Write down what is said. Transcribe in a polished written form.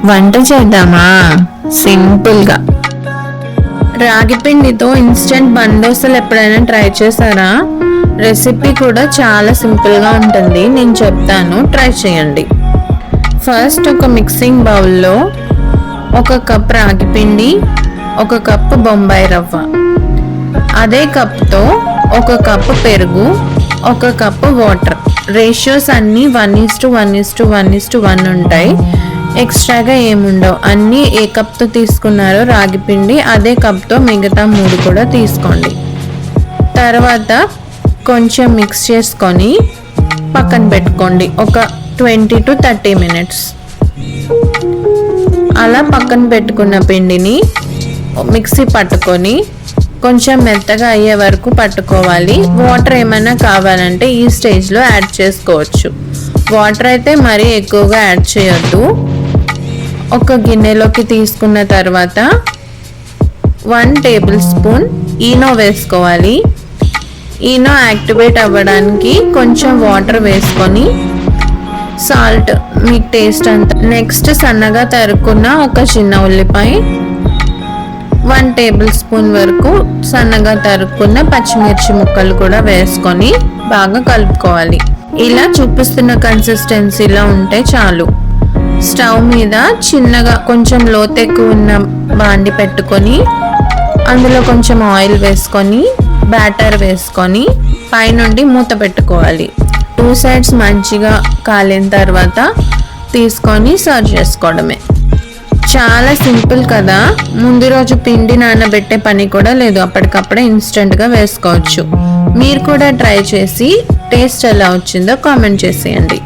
వంట చేద్దామా? సింపుల్గా రాగి పిండితో ఇన్స్టెంట్ బందోసలు ఎప్పుడైనా ట్రై చేశారా? రెసిపీ కూడా చాలా సింపుల్గా ఉంటుంది, నేను చెప్తాను, ట్రై చేయండి. ఫస్ట్ ఒక మిక్సింగ్ బౌల్లో 1 కప్ రాగి పిండి, 1 కప్ బొంబాయి రవ్వ, అదే కప్తో 1 కప్ పెరుగు, 1 కప్ వాటర్. రేషియోస్ అన్నీ 1:1:1:1 ఉంటాయి, ఎక్స్ట్రాగా ఏముండవు. అన్నీ ఏ కప్తో తీసుకున్నారో రాగి పిండి అదే కప్తో మిగతా 3 కూడా తీసుకోండి. తర్వాత కొంచెం మిక్స్ చేసుకొని పక్కన పెట్టుకోండి ఒక 20 to 30 minutes. అలా పక్కన పెట్టుకున్న పిండిని మిక్సీ పట్టుకొని కొంచెం మెత్తగా అయ్యే వరకు పట్టుకోవాలి. వాటర్ ఏమైనా కావాలంటే ఈ స్టేజ్లో యాడ్ చేసుకోవచ్చు. వాటర్ అయితే మరీ ఎక్కువగా యాడ్ చేయొద్దు. ఒక గిన్నెలోకి తీసుకున్న తర్వాత 1 టేబుల్ స్పూన్ ఈనో వేసుకోవాలి. ఈనో యాక్టివేట్ అవ్వడానికి కొంచెం వాటర్ వేసుకొని సాల్ట్ మీకు టేస్ట్ అంతా. నెక్స్ట్ సన్నగా తరుక్కున్న ఒక చిన్న ఉల్లిపాయ, 1 టేబుల్ స్పూన్ వరకు సన్నగా తరుక్కున్న పచ్చిమిర్చి ముక్కలు కూడా వేసుకొని బాగా కలుపుకోవాలి. ఇలా చూపిస్తున్న కన్సిస్టెన్సీలో ఉంటే చాలు. స్టవ్ మీద చిన్నగా కొంచెం లోతు ఎక్కువ ఉన్న బాండి పెట్టుకొని అందులో కొంచెం ఆయిల్ వేసుకొని బ్యాటర్ వేసుకొని పైనుండి మూత పెట్టుకోవాలి. 2 సైడ్స్ మంచిగా కాలిన తర్వాత తీసుకొని సర్వ్ చేసుకోవడమే. చాలా సింపుల్ కదా. ముందు రోజు పిండి నానబెట్టే పని కూడా లేదు, అప్పటికప్పుడే ఇన్స్టెంట్గా వేసుకోవచ్చు. మీరు కూడా ట్రై చేసి టేస్ట్ ఎలా వచ్చిందో కామెంట్ చేసేయండి.